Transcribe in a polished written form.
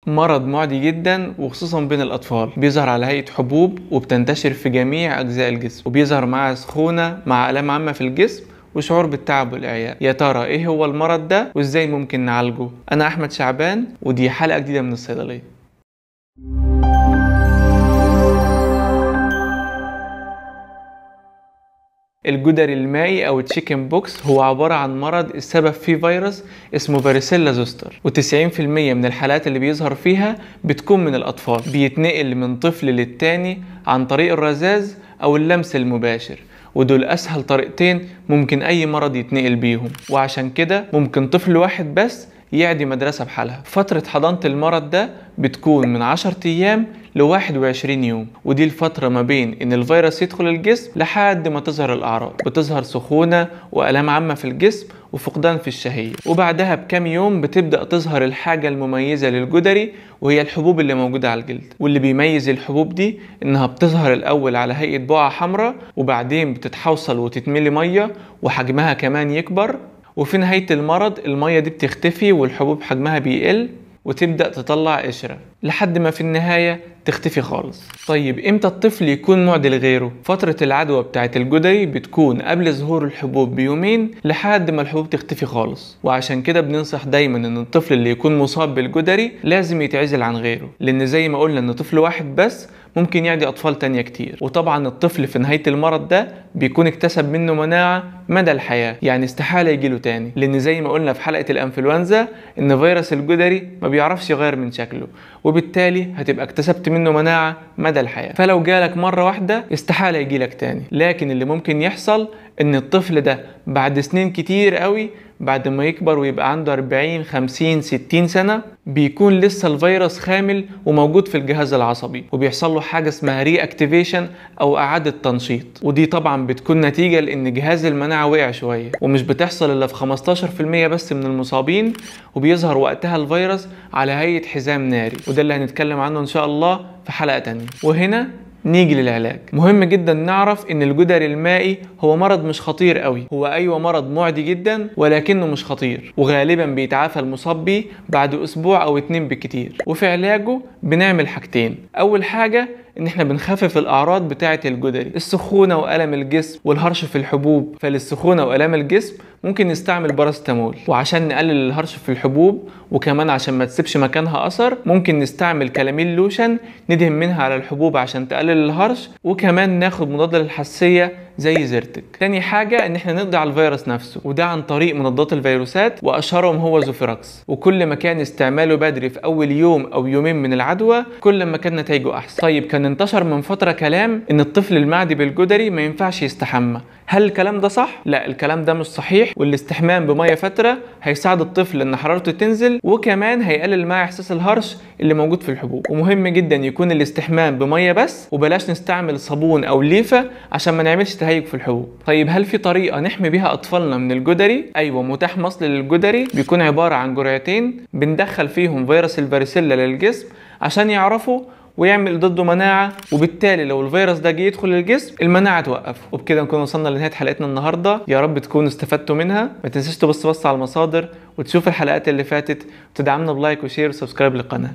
مرض معدي جدا وخصوصا بين الأطفال، بيظهر على هيئة حبوب وبتنتشر في جميع أجزاء الجسم، وبيظهر معاه سخونة مع آلام عامة في الجسم وشعور بالتعب والإعياء. يا ترى إيه هو المرض ده وإزاي ممكن نعالجه؟ أنا أحمد شعبان ودي حلقة جديدة من الصيدلية. الجدري المائي او التشيكن بوكس هو عبارة عن مرض السبب فيه فيروس اسمه فاريسيلا زوستر، و90% من الحالات اللي بيظهر فيها بتكون من الاطفال. بيتنقل من طفل للتاني عن طريق الرذاذ او اللمس المباشر، ودول اسهل طريقتين ممكن اي مرض يتنقل بيهم، وعشان كده ممكن طفل واحد بس يعدي مدرسة بحالها. فترة حضانة المرض ده بتكون من 10 ايام ل21 يوم، ودي الفترة ما بين ان الفيروس يدخل الجسم لحد ما تظهر الاعراض. بتظهر سخونة والام عامة في الجسم وفقدان في الشهية، وبعدها بكام يوم بتبدأ تظهر الحاجة المميزة للجدري، وهي الحبوب اللي موجودة على الجلد. واللي بيميز الحبوب دي انها بتظهر الاول على هيئة بقعة حمراء، وبعدين بتتحوصل وتتملي مية وحجمها كمان يكبر، وفي نهاية المرض المية دي بتختفي والحبوب حجمها بيقل وتبدأ تطلع قشرة لحد ما في النهاية تختفي خالص. طيب امتى الطفل يكون معدي لغيره؟ فترة العدوى بتاعت الجدري بتكون قبل ظهور الحبوب بيومين لحد ما الحبوب تختفي خالص، وعشان كده بننصح دايما ان الطفل اللي يكون مصاب بالجدري لازم يتعزل عن غيره، لان زي ما قلنا ان طفل واحد بس ممكن يعدي اطفال تانية كتير. وطبعا الطفل في نهاية المرض ده بيكون اكتسب منه مناعة مدى الحياة، يعني استحالة يجيله تاني، لان زي ما قلنا في حلقة الانفلونزا ان فيروس الجدري ما بيعرفش يغير من شكله، وبالتالي هتبقى اكتسبت منه مناعة مدى الحياة. فلو جالك مرة واحدة استحالة يجيلك تاني. لكن اللي ممكن يحصل ان الطفل ده بعد سنين كتير قوي، بعد ما يكبر ويبقى عنده 40 50 60 سنة، بيكون لسه الفيروس خامل وموجود في الجهاز العصبي، وبيحصل له حاجة اسمها ري اكتيفيشن او اعادة تنشيط. ودي طبعا بتكون نتيجة لان جهاز المناعة وقع شوية، ومش بتحصل الا في 15% بس من المصابين، وبيظهر وقتها الفيروس على هيئة حزام ناري، وده اللي هنتكلم عنه ان شاء الله في حلقة تانية. وهنا نيجي للعلاج. مهم جدا نعرف ان الجدري المائي هو مرض مش خطير قوي، هو ايوه مرض معدي جدا ولكنه مش خطير، وغالبا بيتعافى المصاب بيه بعد اسبوع او 2 بالكتير. وفي علاجه بنعمل حاجتين. اول حاجة ان احنا بنخفف الاعراض بتاعة الجدري، السخونة والم الجسم والهرش في الحبوب. فللسخونة والام الجسم ممكن نستعمل باراستامول، وعشان نقلل الهرش في الحبوب وكمان عشان ما تسيبش مكانها اثر ممكن نستعمل كلاميل لوشن ندهن منها على الحبوب عشان تقلل الهرش، وكمان ناخد مضاد للحساسية زي زيرتك. تاني حاجة ان احنا نقضي على الفيروس نفسه، وده عن طريق مضادات الفيروسات، واشهرهم هو زوفيراكس. وكل ما كان استعماله بدري في اول يوم او يومين من العدوى كل ما كان نتائجه احسن. طيب كان انتشر من فترة كلام ان الطفل المعدي بالجدري ما ينفعش يستحمى. هل الكلام ده صح؟ لا، الكلام ده مش صحيح، والاستحمام بمية فترة هيساعد الطفل ان حرارته تنزل، وكمان هيقلل معاه احساس الهرش اللي موجود في الحبوب. ومهم جدا يكون الاستحمام بمية بس، وبلاش نستعمل صابون او ليفة عشان ما نعملش تهيج في الحبوب. طيب هل في طريقة نحمي بيها اطفالنا من الجدري؟ ايوه، متاح مصل للجدري بيكون عبارة عن جرعتين بندخل فيهم فيروس الفاريسيلا للجسم عشان يعرفوا ويعمل ضده مناعة، وبالتالي لو الفيروس ده جه يدخل الجسم المناعة توقفه. وبكده نكون وصلنا لنهاية حلقتنا النهاردة، يا رب تكونوا استفدتوا منها. ما تنساش تبص على المصادر وتشوف الحلقات اللي فاتت، وتدعمنا بلايك وشير وسبسكرايب للقناة.